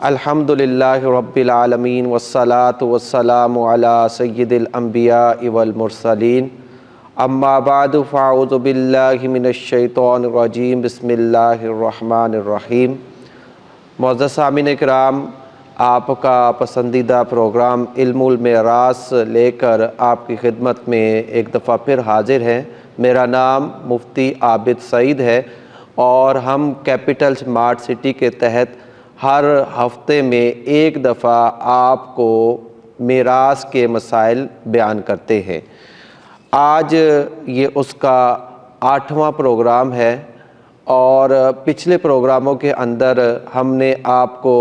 الحمدللہ رب العالمین والصلاة والسلام علی سید الانبیاء والمرسلین اما بعد فاعوذ باللہ من الشیطان الرجیم بسم اللہ الرحمن الرحیم۔ معزز سامعین کرام، آپ کا پسندیدہ پروگرام علم المعراج لے کر آپ کی خدمت میں ایک دفعہ پھر حاضر ہیں۔ میرا نام مفتی عابد سعید ہے اور ہم کیپٹل اسمارٹ سٹی کے تحت ہر ہفتے میں ایک دفعہ آپ کو معراج کے مسائل بیان کرتے ہیں۔ آج یہ اس کا 8واں پروگرام ہے اور پچھلے پروگراموں کے اندر ہم نے آپ کو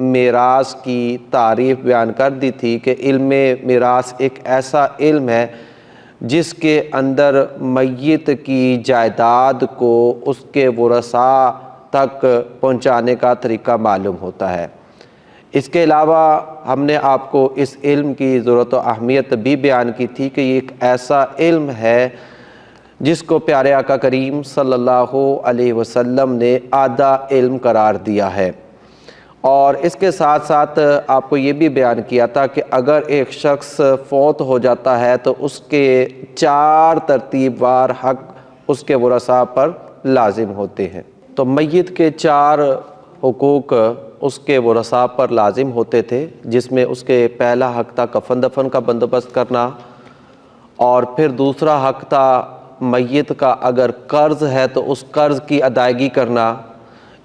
معراج کی تعریف بیان کر دی تھی کہ علم معراج ایک ایسا علم ہے جس کے اندر میت کی جائیداد کو اس کے ورثاء تک پہنچانے کا طریقہ معلوم ہوتا ہے۔ اس کے علاوہ ہم نے آپ کو اس علم کی ضرورت و اہمیت بھی بیان کی تھی کہ یہ ایک ایسا علم ہے جس کو پیارے آقا کریم صلی اللہ علیہ وسلم نے آدھا علم قرار دیا ہے، اور اس کے ساتھ ساتھ آپ کو یہ بھی بیان کیا تھا کہ اگر ایک شخص فوت ہو جاتا ہے تو اس کے 4 ترتیب وار حق اس کے ورثاء پر لازم ہوتے ہیں۔ تو میت کے 4 حقوق اس کے ورثاء پر لازم ہوتے تھے، جس میں اس کے پہلا حق تھا کفن دفن کا بندوبست کرنا، اور پھر دوسرا حق تھا میت کا اگر قرض ہے تو اس قرض کی ادائیگی کرنا۔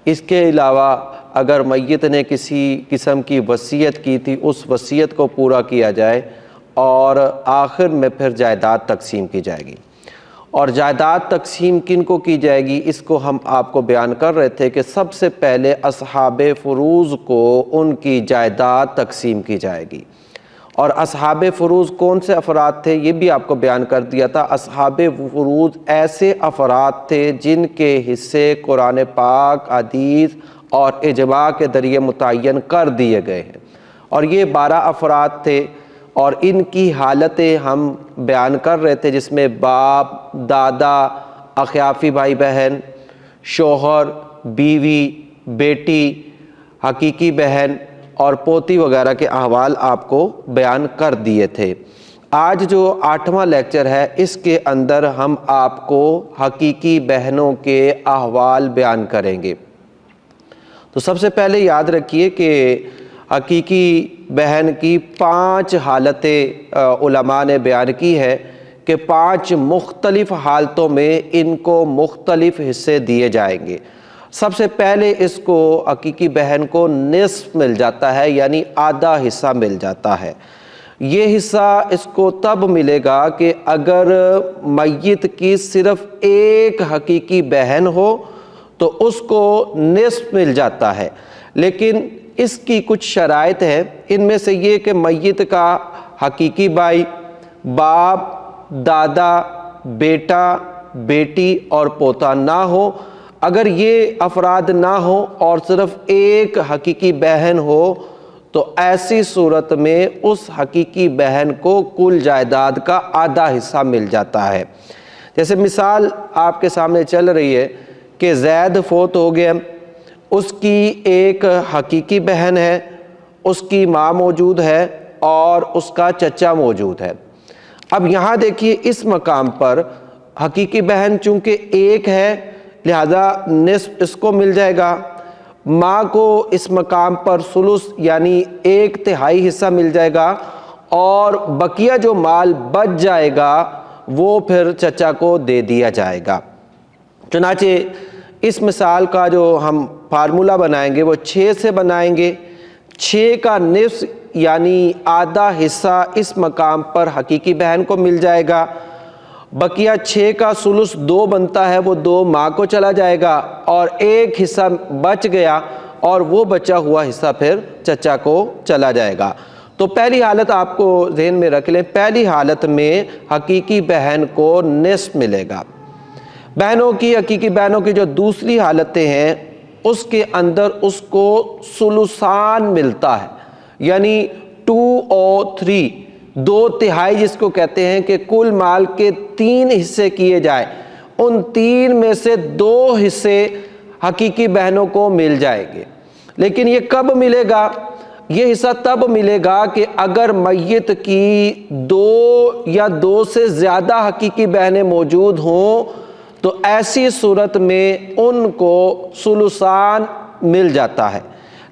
اس کے علاوہ اگر میت نے کسی قسم کی وصیت کی تھی اس وصیت کو پورا کیا جائے، اور آخر میں پھر جائیداد تقسیم کی جائے گی۔ اور جائیداد تقسیم کن کو کی جائے گی اس کو ہم آپ کو بیان کر رہے تھے کہ سب سے پہلے اصحاب فروض کو ان کی جائیداد تقسیم کی جائے گی۔ اور اصحاب فروض کون سے افراد تھے یہ بھی آپ کو بیان کر دیا تھا۔ اصحاب فروض ایسے افراد تھے جن کے حصے قرآن پاک، حدیث اور اجماع کے ذریعے متعین کر دیے گئے ہیں، اور یہ 12 افراد تھے، اور ان کی حالتیں ہم بیان کر رہے تھے، جس میں باپ، دادا، اخیافی بھائی بہن، شوہر، بیوی، بیٹی، حقیقی بہن اور پوتی وغیرہ کے احوال آپ کو بیان کر دیے تھے۔ آج جو 8واں لیکچر ہے اس کے اندر ہم آپ کو حقیقی بہنوں کے احوال بیان کریں گے۔ تو سب سے پہلے یاد رکھیے کہ حقیقی بہن کی 5 حالتیں علماء نے بیان کی ہے کہ 5 مختلف حالتوں میں ان کو مختلف حصے دیے جائیں گے۔ سب سے پہلے اس کو حقیقی بہن کو نصف مل جاتا ہے، یعنی آدھا حصہ مل جاتا ہے۔ یہ حصہ اس کو تب ملے گا کہ اگر میت کی صرف ایک حقیقی بہن ہو تو اس کو نصف مل جاتا ہے، لیکن اس کی کچھ شرائط ہیں۔ ان میں سے یہ کہ میت کا حقیقی بھائی، باپ، دادا، بیٹا، بیٹی اور پوتا نہ ہو۔ اگر یہ افراد نہ ہو اور صرف ایک حقیقی بہن ہو تو ایسی صورت میں اس حقیقی بہن کو کل جائیداد کا آدھا حصہ مل جاتا ہے۔ جیسے مثال آپ کے سامنے چل رہی ہے کہ زید فوت ہو گیا، اس کی ایک حقیقی بہن ہے، اس کی ماں موجود ہے اور اس کا چچا موجود ہے۔ اب یہاں دیکھیے اس مقام پر حقیقی بہن چونکہ ایک ہے لہذا نصف اس کو مل جائے گا، ماں کو اس مقام پر ثلث یعنی 1/3 حصہ مل جائے گا، اور بقیہ جو مال بچ جائے گا وہ پھر چچا کو دے دیا جائے گا۔ چنانچہ اس مثال کا جو ہم فارمولہ بنائیں گے وہ 6 سے بنائیں گے۔ 6 کا نصف یعنی آدھا حصہ اس مقام پر حقیقی بہن کو مل جائے گا، بقیہ 6 کا ثلث 2 بنتا ہے، وہ 2 ماں کو چلا جائے گا، اور ایک حصہ بچ گیا اور وہ بچا ہوا حصہ پھر چچا کو چلا جائے گا۔ تو پہلی حالت آپ کو ذہن میں رکھ لیں، پہلی حالت میں حقیقی بہن کو نصف ملے گا۔ حقیقی بہنوں کی جو دوسری حالتیں ہیں اس کے اندر اس کو ثلثان ملتا ہے، یعنی 2 اور 3، 2/3 جس کو کہتے ہیں کہ کل مال کے 3 حصے کیے جائے، ان 3 میں سے 2 حصے حقیقی بہنوں کو مل جائیں گے۔ لیکن یہ کب ملے گا؟ یہ حصہ تب ملے گا کہ اگر میت کی دو یا دو سے زیادہ حقیقی بہنیں موجود ہوں تو ایسی صورت میں ان کو ثلثان مل جاتا ہے۔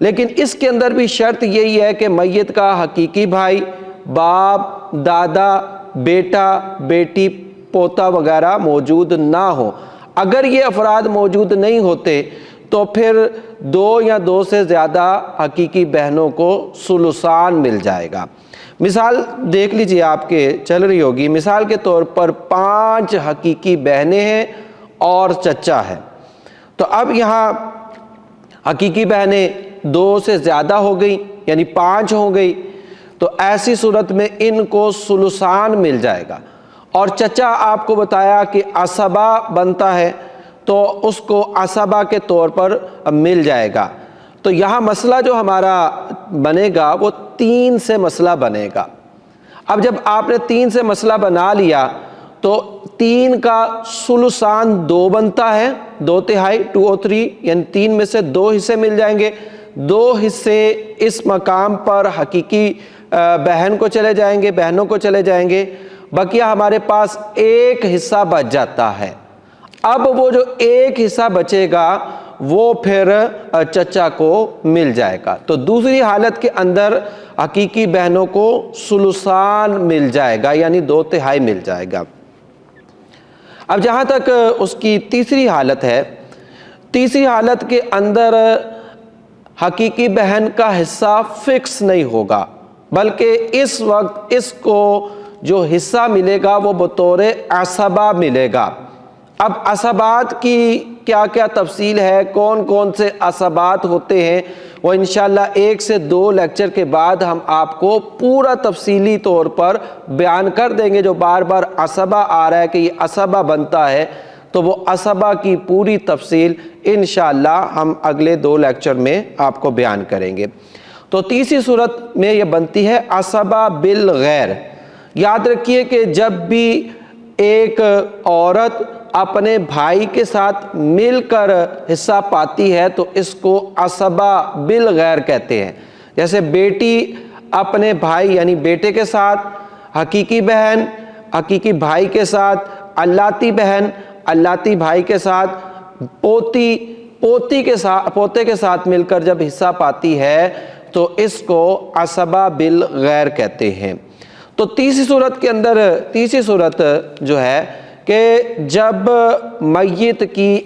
لیکن اس کے اندر بھی شرط یہی ہے کہ میت کا حقیقی بھائی، باپ، دادا، بیٹا، بیٹی، پوتا وغیرہ موجود نہ ہو۔ اگر یہ افراد موجود نہیں ہوتے تو پھر دو یا دو سے زیادہ حقیقی بہنوں کو ثلثان مل جائے گا۔ مثال دیکھ لیجئے، آپ کے چل رہی ہوگی، مثال کے طور پر 5 حقیقی بہنیں ہیں اور چچا ہے، تو اب یہاں حقیقی بہنیں 2 سے زیادہ ہو گئی، یعنی 5 ہو گئی، تو ایسی صورت میں ان کو ثلثان مل جائے گا۔ اور چچا آپ کو بتایا کہ عصبہ بنتا ہے، تو اس کو عصبہ کے طور پر مل جائے گا۔ تو یہاں مسئلہ جو ہمارا بنے گا وہ 3 سے مسئلہ بنے گا۔ اب جب آپ نے 3 سے مسئلہ بنا لیا تو 3 کا ثلثان 2 بنتا ہے، 2/3، 2/3، یعنی 3 میں سے 2 حصے مل جائیں گے۔ 2 حصے اس مقام پر حقیقی بہن کو چلے جائیں گے، بہنوں کو چلے جائیں گے، بقیہ ہمارے پاس 1 حصہ بچ جاتا ہے۔ اب وہ جو 1 حصہ بچے گا وہ پھر چچا کو مل جائے گا۔ تو دوسری حالت کے اندر حقیقی بہنوں کو ثلثان مل جائے گا، یعنی 2/3 مل جائے گا۔ اب جہاں تک اس کی تیسری حالت ہے، تیسری حالت کے اندر حقیقی بہن کا حصہ فکس نہیں ہوگا، بلکہ اس وقت اس کو جو حصہ ملے گا وہ بطور عصبہ ملے گا۔ اب عصبات کی کیا کیا تفصیل ہے، کون کون سے عصبات ہوتے ہیں، وہ انشاءاللہ 1 سے 2 لیکچر کے بعد ہم آپ کو پورا تفصیلی طور پر بیان کر دیں گے۔ جو بار بار عصبہ آ رہا ہے کہ یہ عصبہ بنتا ہے، تو وہ عصبہ کی پوری تفصیل انشاءاللہ ہم اگلے 2 لیکچر میں آپ کو بیان کریں گے۔ تو تیسری صورت میں یہ بنتی ہے عصبہ بالغیر۔ یاد رکھیے کہ جب بھی ایک عورت اپنے بھائی کے ساتھ مل کر حصہ پاتی ہے تو اس کو عصبہ بالغیر کہتے ہیں۔ جیسے بیٹی اپنے بھائی یعنی بیٹے کے ساتھ، حقیقی بہن حقیقی بھائی کے ساتھ، علاتی بہن علاتی بھائی کے ساتھ، پوتے کے ساتھ مل کر جب حصہ پاتی ہے تو اس کو عصبہ بالغیر کہتے ہیں۔ تو تیسری صورت کے اندر، تیسری صورت جو ہے کہ جب میت کی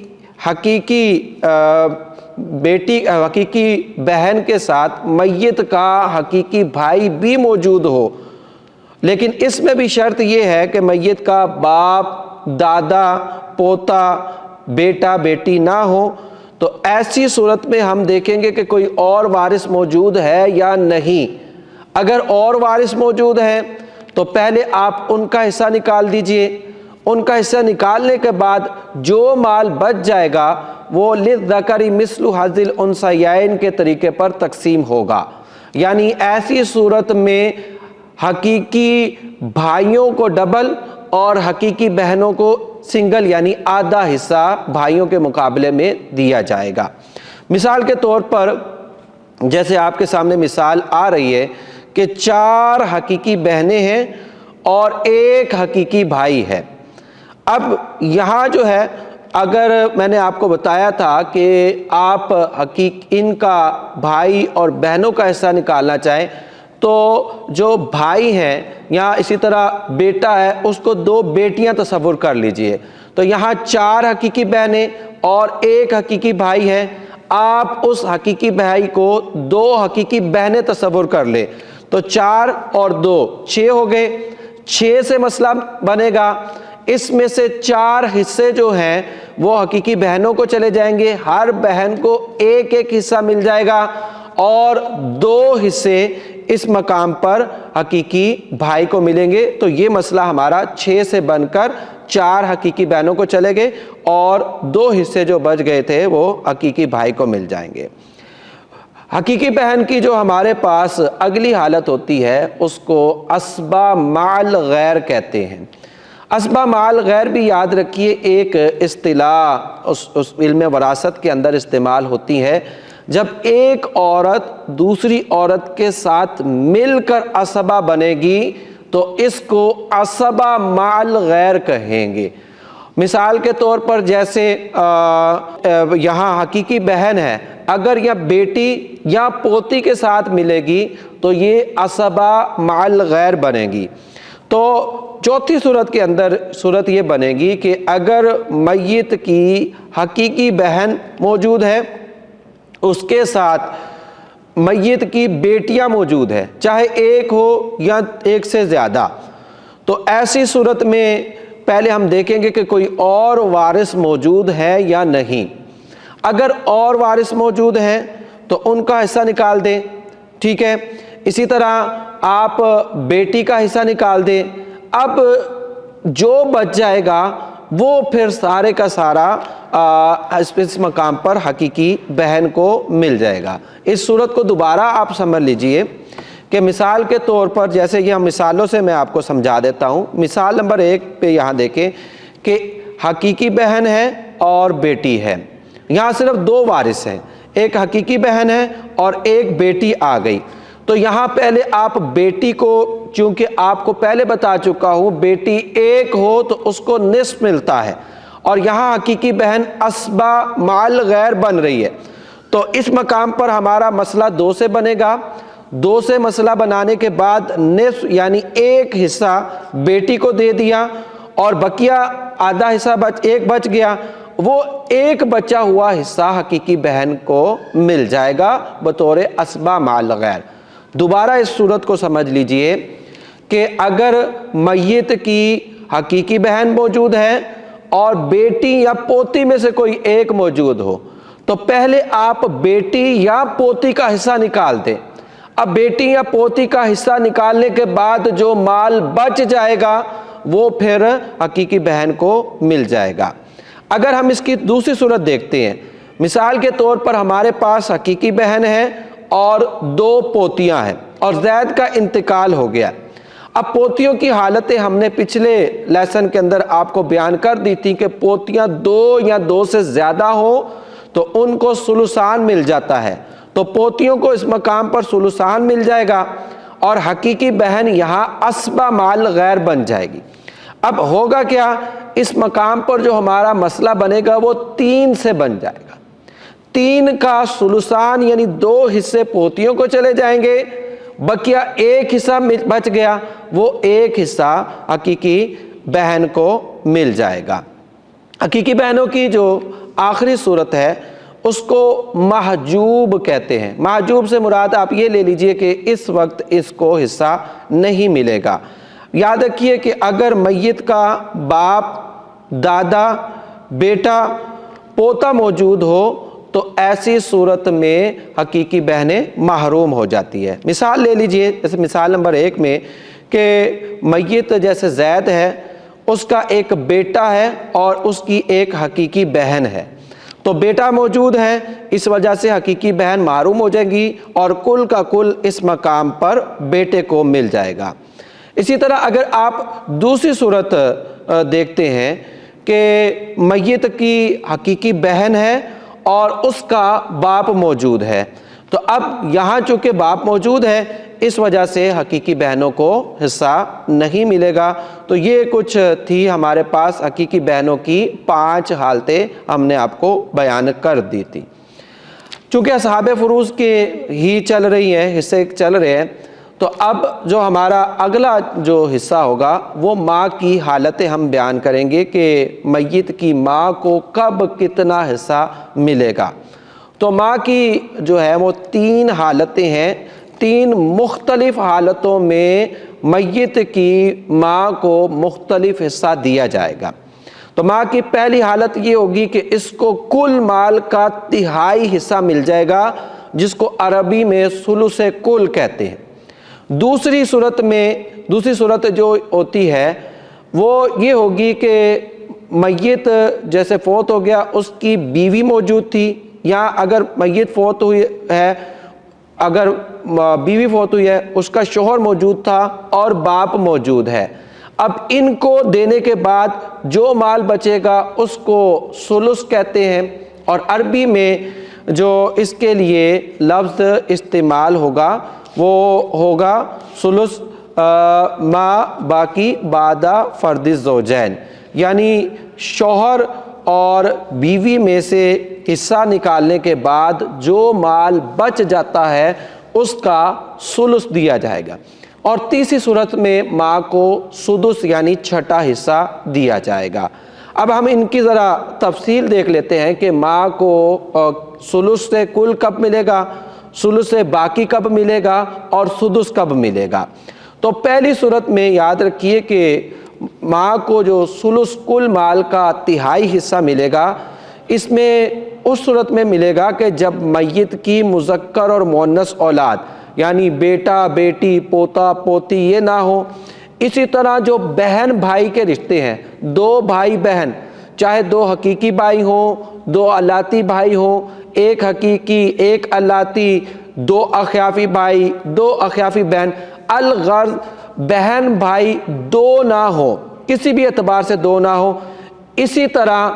حقیقی بیٹی حقیقی بہن کے ساتھ میت کا حقیقی بھائی بھی موجود ہو، لیکن اس میں بھی شرط یہ ہے کہ میت کا باپ، دادا، پوتا، بیٹا، بیٹی نہ ہو۔ تو ایسی صورت میں ہم دیکھیں گے کہ کوئی اور وارث موجود ہے یا نہیں۔ اگر اور وارث موجود ہیں تو پہلے آپ ان کا حصہ نکال دیجئے۔ ان کا حصہ نکالنے کے بعد جو مال بچ جائے گا وہ للذکر مثل حظ الانثیین کے طریقے پر تقسیم ہوگا۔ یعنی ایسی صورت میں حقیقی بھائیوں کو ڈبل اور حقیقی بہنوں کو سنگل یعنی آدھا حصہ بھائیوں کے مقابلے میں دیا جائے گا۔ مثال کے طور پر جیسے آپ کے سامنے مثال آ رہی ہے کہ 4 حقیقی بہنیں ہیں اور 1 حقیقی بھائی ہے۔ اب یہاں جو ہے، اگر میں نے آپ کو بتایا تھا کہ آپ ان کا بھائی اور بہنوں کا حصہ نکالنا چاہیں تو جو بھائی ہیں یا اسی طرح بیٹا ہے اس کو 2 بیٹیاں تصور کر لیجئے۔ تو یہاں 4 حقیقی بہنیں اور 1 حقیقی بھائی ہے۔ آپ اس حقیقی بھائی کو 2 حقیقی بہنیں تصور کر لیں تو 4 اور 2 6 ہو گئے۔ 6 سے مسئلہ بنے گا، اس میں سے 4 حصے جو ہیں وہ حقیقی بہنوں کو چلے جائیں گے، ہر بہن کو 1 حصہ مل جائے گا، اور 2 حصے اس مقام پر حقیقی بھائی کو ملیں گے۔ تو یہ مسئلہ ہمارا 6 سے بن کر 4 حقیقی بہنوں کو چلے گئے اور 2 حصے جو بچ گئے تھے وہ حقیقی بھائی کو مل جائیں گے۔ حقیقی بہن کی جو ہمارے پاس اگلی حالت ہوتی ہے اس کو عصبہ مال غیر کہتے ہیں۔ عصبہ مال غیر بھی یاد رکھیے ایک اصطلاح اس علم وراثت کے اندر استعمال ہوتی ہے جب ایک عورت دوسری عورت کے ساتھ مل کر عصبہ بنے گی تو اس کو عصبہ مع الغیر کہیں گے۔ مثال کے طور پر جیسے یہاں حقیقی بہن ہے، اگر یہ بیٹی یا پوتی کے ساتھ ملے گی تو یہ عصبہ مع الغیر بنے گی۔ تو چوتھی صورت کے اندر صورت یہ بنے گی کہ اگر میت کی حقیقی بہن موجود ہے، اس کے ساتھ میت کی بیٹیاں موجود ہے، چاہے ایک ہو یا ایک سے زیادہ، تو ایسی صورت میں پہلے ہم دیکھیں گے کہ کوئی اور وارث موجود ہے یا نہیں۔ اگر اور وارث موجود ہیں تو ان کا حصہ نکال دیں، ٹھیک ہے۔ اسی طرح آپ بیٹی کا حصہ نکال دیں۔ اب جو بچ جائے گا وہ پھر سارے کا سارا اس مقام پر حقیقی بہن کو مل جائے گا۔ اس صورت کو دوبارہ آپ سمجھ لیجئے کہ مثال کے طور پر جیسے یہ مثالوں سے میں آپ کو سمجھا دیتا ہوں۔ مثال نمبر 1 پہ یہاں دیکھیں کہ حقیقی بہن ہے اور بیٹی ہے، یہاں صرف 2 وارث ہیں، ایک حقیقی بہن ہے اور ایک بیٹی آ گئی۔ تو یہاں پہلے آپ بیٹی کو، چونکہ آپ کو پہلے بتا چکا ہوں بیٹی ایک ہو تو اس کو نصف ملتا ہے، اور یہاں حقیقی بہن عصبہ مع الغیر بن رہی ہے، تو اس مقام پر ہمارا مسئلہ 2 سے بنے گا۔ 2 سے مسئلہ بنانے کے بعد نصف یعنی ایک حصہ بیٹی کو دے دیا، اور بقیہ آدھا حصہ ایک بچ گیا، وہ ایک بچا ہوا حصہ حقیقی بہن کو مل جائے گا بطور عصبہ مع الغیر۔ دوبارہ اس صورت کو سمجھ لیجئے کہ اگر میت کی حقیقی بہن موجود ہے اور بیٹی یا پوتی میں سے کوئی ایک موجود ہو، تو پہلے آپ بیٹی یا پوتی کا حصہ نکال دیں۔ اب بیٹی یا پوتی کا حصہ نکالنے کے بعد جو مال بچ جائے گا وہ پھر حقیقی بہن کو مل جائے گا۔ اگر ہم اس کی دوسری صورت دیکھتے ہیں، مثال کے طور پر ہمارے پاس حقیقی بہن ہے اور 2 پوتیاں ہیں اور زید کا انتقال ہو گیا۔ اب پوتیوں کی حالتیں ہم نے پچھلے لیسن کے اندر آپ کو بیان کر دی تھی کہ پوتیاں 2 یا 2 سے زیادہ ہوں تو ان کو ثلثان مل جاتا ہے، تو پوتیوں کو اس مقام پر ثلثان مل جائے گا اور حقیقی بہن یہاں عصبہ مع الغیر بن جائے گی۔ اب ہوگا کیا، اس مقام پر جو ہمارا مسئلہ بنے گا وہ 3 سے بن جائے گا۔ 3 کا ثلثان یعنی 2 حصے پوتیوں کو چلے جائیں گے، بقیہ ایک حصہ بچ گیا، وہ ایک حصہ حقیقی بہن کو مل جائے گا۔ حقیقی بہنوں کی جو آخری صورت ہے اس کو محجوب کہتے ہیں۔ محجوب سے مراد آپ یہ لے لیجئے کہ اس وقت اس کو حصہ نہیں ملے گا۔ یاد رکھیے کہ اگر میت کا باپ، دادا، بیٹا، پوتا موجود ہو تو ایسی صورت میں حقیقی بہنیں محروم ہو جاتی ہے۔ مثال لے لیجئے، جیسے مثال نمبر 1 میں کہ میت جیسے زید ہے، اس کا ایک بیٹا ہے اور اس کی ایک حقیقی بہن ہے، تو بیٹا موجود ہے، اس وجہ سے حقیقی بہن محروم ہو جائے گی اور کل کا کل اس مقام پر بیٹے کو مل جائے گا۔ اسی طرح اگر آپ دوسری صورت دیکھتے ہیں کہ میت کی حقیقی بہن ہے اور اس کا باپ موجود ہے، تو اب یہاں چونکہ باپ موجود ہے اس وجہ سے حقیقی بہنوں کو حصہ نہیں ملے گا۔ تو یہ کچھ تھی ہمارے پاس حقیقی بہنوں کی 5 حالتیں ہم نے آپ کو بیان کر دی تھی۔ چونکہ اصحاب فروض کے ہی چل رہی ہیں، حصے چل رہے ہیں، تو اب جو ہمارا اگلا جو حصہ ہوگا وہ ماں کی حالتیں ہم بیان کریں گے کہ میت کی ماں کو کب کتنا حصہ ملے گا۔ تو ماں کی جو ہے وہ 3 حالتیں ہیں، 3 مختلف حالتوں میں میت کی ماں کو مختلف حصہ دیا جائے گا۔ تو ماں کی پہلی حالت یہ ہوگی کہ اس کو کل مال کا 1/3 حصہ مل جائے گا، جس کو عربی میں ثلث کل کہتے ہیں۔ دوسری صورت جو ہوتی ہے وہ یہ ہوگی کہ میت جیسے فوت ہو گیا، اس کی بیوی موجود تھی، یا اگر میت فوت ہوئی ہے، اگر بیوی فوت ہوئی ہے، اس کا شوہر موجود تھا اور باپ موجود ہے۔ اب ان کو دینے کے بعد جو مال بچے گا اس کو ثلث کہتے ہیں، اور عربی میں جو اس کے لیے لفظ استعمال ہوگا وہ ہوگا ثلث ما باقی بعد فرد الزوجین، یعنی شوہر اور بیوی میں سے حصہ نکالنے کے بعد جو مال بچ جاتا ہے اس کا ثلث دیا جائے گا، اور تیسری صورت میں ماں کو سدس یعنی چھٹا حصہ دیا جائے گا۔ اب ہم ان کی ذرا تفصیل دیکھ لیتے ہیں کہ ماں کو ثلث سے کل کب ملے گا، ثلث سے باقی کب ملے گا، اور سدس کب ملے گا۔ تو پہلی صورت میں یاد رکھیے کہ ماں کو جو ثلث کل مال کا تہائی حصہ ملے گا، اس میں اس صورت میں ملے گا کہ جب میت کی مذکر اور مؤنث اولاد یعنی بیٹا بیٹی پوتا پوتی یہ نہ ہو۔ اسی طرح جو بہن بھائی کے رشتے ہیں، دو بھائی بہن، چاہے دو حقیقی بھائی ہوں، دو الاتی بھائی ہوں، ایک حقیقی ایک الاتی، دو اخیافی بھائی دو اخیافی بہن، الغرض بہن بھائی دو نہ ہو، کسی بھی اعتبار سے دو نہ ہو۔ اسی طرح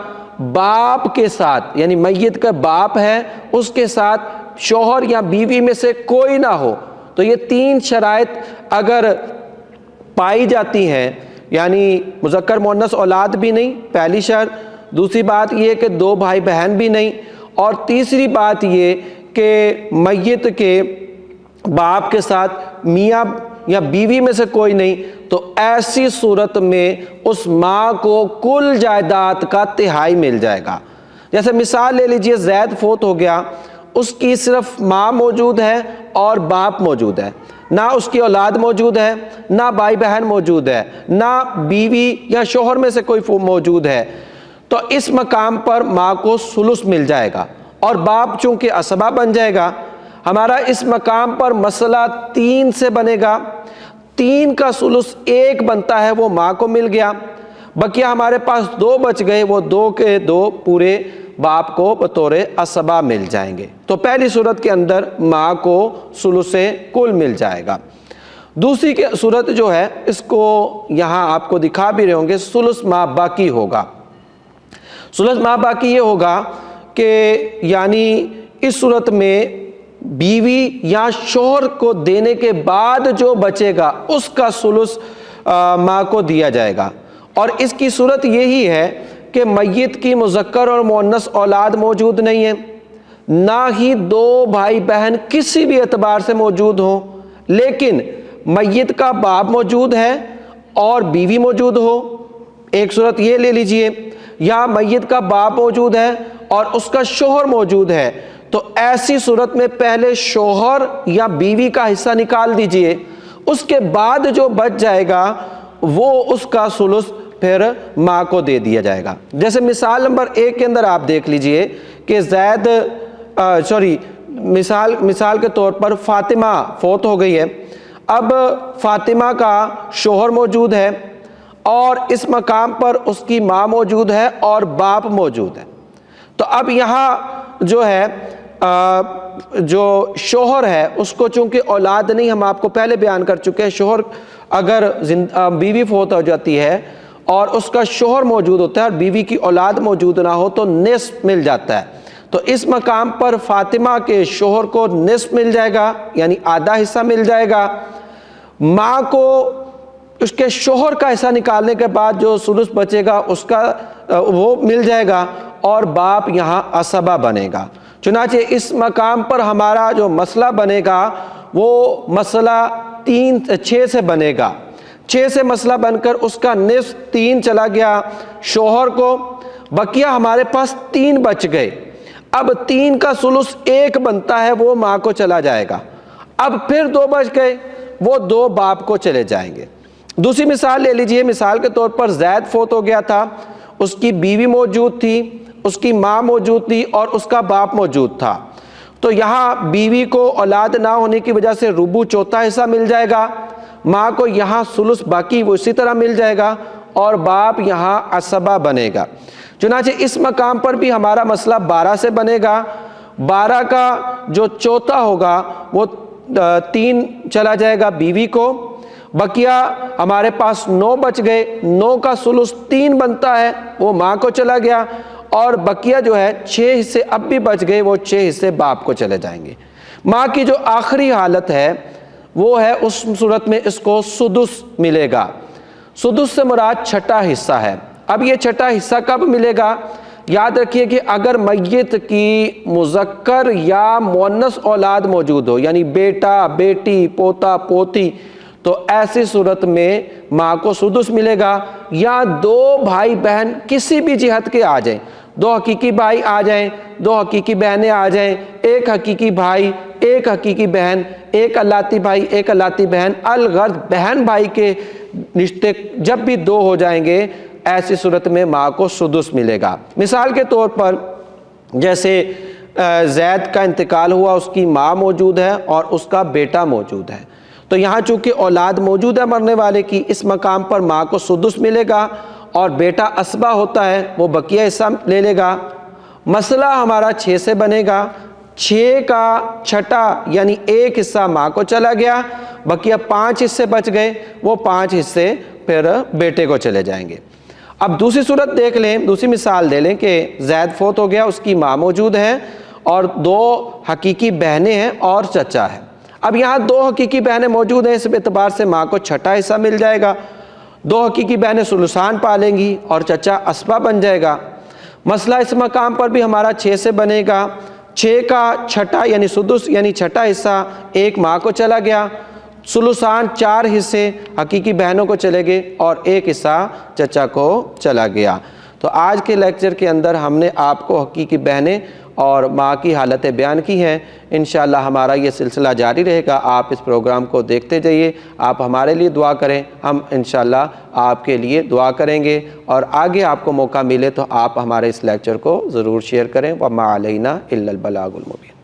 باپ کے ساتھ، یعنی میت کا باپ ہے اس کے ساتھ شوہر یا بیوی میں سے کوئی نہ ہو۔ تو یہ تین شرائط اگر پائی جاتی ہیں، یعنی مذکر مؤنث اولاد بھی نہیں پہلی شرط، دوسری بات یہ کہ دو بھائی بہن بھی نہیں، اور تیسری بات یہ کہ میت کے باپ کے ساتھ میاں یا بیوی میں سے کوئی نہیں، تو ایسی صورت میں اس ماں کو کل جائیداد کا تہائی مل جائے گا۔ جیسے مثال لے لیجئے، زید فوت ہو گیا، اس کی صرف ماں موجود ہے اور باپ موجود ہے، نہ اس کی اولاد موجود ہے، نہ بھائی بہن موجود ہے، نہ بیوی یا شوہر میں سے کوئی موجود ہے، تو اس مقام پر ماں کو ثلث مل جائے گا، اور باپ چونکہ اسبہ بن جائے گا۔ ہمارا اس مقام پر مسئلہ 3 سے بنے گا، 3 کا ثلث 1 بنتا ہے وہ ماں کو مل گیا، بقیہ ہمارے پاس 2 بچ گئے، وہ 2 کے 2 پورے باپ کو بطور اسبہ مل جائیں گے۔ تو پہلی صورت کے اندر ماں کو ثلث کل مل جائے گا۔ دوسری صورت جو ہے اس کو یہاں آپ کو دکھا بھی رہے ہوں گے، ثلث ما باقی ہوگا۔ ثلث ما باقی یہ ہوگا کہ یعنی اس صورت میں بیوی یا شوہر کو دینے کے بعد جو بچے گا اس کا ثلث ماں کو دیا جائے گا، اور اس کی صورت یہی ہے کہ میت کی مذکر اور مؤنث اولاد موجود نہیں ہے، نہ ہی 2 بھائی بہن کسی بھی اعتبار سے موجود ہوں، لیکن میت کا باپ موجود ہے اور بیوی موجود ہو، ایک صورت یہ لے لیجئے، یا میت کا باپ موجود ہے اور اس کا شوہر موجود ہے، تو ایسی صورت میں پہلے شوہر یا بیوی کا حصہ نکال دیجئے، اس کے بعد جو بچ جائے گا وہ اس کا ثلث پھر ماں کو دے دیا جائے گا۔ جیسے مثال نمبر 1 کے اندر آپ دیکھ لیجئے کہ مثال کے طور پر فاطمہ فوت ہو گئی ہے، اب فاطمہ کا شوہر موجود ہے اور اس مقام پر اس کی ماں موجود ہے اور باپ موجود ہے، تو اب یہاں جو ہے جو شوہر ہے اس کو چونکہ اولاد نہیں، ہم آپ کو پہلے بیان کر چکے ہیں، شوہر اگر بیوی فوت ہو جاتی ہے اور اس کا شوہر موجود ہوتا ہے اور بیوی کی اولاد موجود نہ ہو تو نصف مل جاتا ہے، تو اس مقام پر فاطمہ کے شوہر کو نصف مل جائے گا، یعنی آدھا حصہ مل جائے گا۔ ماں کو اس کے شوہر کا حصہ نکالنے کے بعد جو ثلث بچے گا اس کا وہ مل جائے گا، اور باپ یہاں اسبہ بنے گا۔ چنانچہ اس مقام پر ہمارا جو مسئلہ بنے گا وہ مسئلہ 6 سے بنے گا، 6 سے مسئلہ بن کر اس کا نصف 3 چلا گیا شوہر کو، بقیہ ہمارے پاس 3 بچ گئے، اب 3 کا ثلث 1 بنتا ہے وہ ماں کو چلا جائے گا، اب پھر 2 بچ گئے وہ 2 باپ کو چلے جائیں گے۔ دوسری مثال لے لیجئے، مثال کے طور پر زید فوت ہو گیا تھا، اس کی بیوی موجود تھی، اس کی ماں موجود تھی اور اس کا باپ موجود تھا، تو یہاں بیوی کو اولاد نہ ہونے کی وجہ سے ربع چوتھا حصہ مل جائے گا، ماں کو یہاں ثلث باقی وہ اسی طرح مل جائے گا، اور باپ یہاں اسبہ بنے گا۔ چنانچہ اس مقام پر بھی ہمارا مسئلہ 12 سے بنے گا، 12 کا جو چوتھا ہوگا وہ 3 چلا جائے گا بیوی کو، بقیہ ہمارے پاس 9 بچ گئے، 9 کا ثلث 3 بنتا ہے وہ ماں کو چلا گیا، اور بقیہ جو ہے 6 حصے اب بھی بچ گئے، وہ 6 حصے باپ کو چلے جائیں گے۔ ماں کی جو آخری حالت ہے وہ ہے اس صورت میں اس کو سدس ملے گا۔ سدس سے مراد چھٹا حصہ ہے۔ اب یہ چھٹا حصہ کب ملے گا؟ یاد رکھیے کہ اگر میت کی مذکر یا مؤنث اولاد موجود ہو، یعنی بیٹا، بیٹی، پوتا، پوتی، تو ایسی صورت میں ماں کو سدس ملے گا، یا 2 بھائی بہن کسی بھی جہت کے آ جائیں، 2 حقیقی بھائی آ جائیں، 2 حقیقی بہنیں آ جائیں، 1 حقیقی بھائی، 1 حقیقی بہن، 1 الاتی بھائی، 1 الاتی بہن، الغرض بہن بھائی کے رشتے جب بھی 2 ہو جائیں گے، ایسی صورت میں ماں کو سدس ملے گا۔ مثال کے طور پر جیسے زید کا انتقال ہوا، اس کی ماں موجود ہے اور اس کا بیٹا موجود ہے، تو یہاں چونکہ اولاد موجود ہے مرنے والے کی، اس مقام پر ماں کو سدس ملے گا، اور بیٹا اسبہ ہوتا ہے وہ بقیہ حصہ لے لے گا۔ مسئلہ ہمارا 6 سے بنے گا، 6 کا چھٹا یعنی 1 حصہ ماں کو چلا گیا، بقیہ 5 حصے بچ گئے، وہ 5 حصے پھر بیٹے کو چلے جائیں گے۔ اب دوسری صورت دیکھ لیں، دوسری مثال دے لیں کہ زید فوت ہو گیا، اس کی ماں موجود ہے اور 2 حقیقی بہنیں ہیں اور چچا ہے۔ اب یہاں 2 حقیقی بہنیں موجود ہیں، اس اعتبار سے ماں کو چھٹا حصہ مل جائے گا، 2 حقیقی بہنیں ثلثان پالیں گی اور چچا اسبہ بن جائے گا۔ مسئلہ اس مقام پر بھی ہمارا 6 سے بنے گا، 6 کا چھٹا یعنی سدس یعنی چھٹا حصہ 1 ماں کو چلا گیا، ثلثان 4 حصے حقیقی بہنوں کو چلے گئے اور 1 حصہ چچا کو چلا گیا۔ تو آج کے لیکچر کے اندر ہم نے آپ کو حقیقی بہنیں اور ماں کی حالتیں بیان کی ہیں۔ انشاءاللہ ہمارا یہ سلسلہ جاری رہے گا، آپ اس پروگرام کو دیکھتے جائیے، آپ ہمارے لیے دعا کریں، ہم انشاءاللہ آپ کے لیے دعا کریں گے، اور آگے آپ کو موقع ملے تو آپ ہمارے اس لیکچر کو ضرور شیئر کریں۔ وَمَا عَلَيْنَا إِلَّا الْبَلَاغُ الْمُبِينُ۔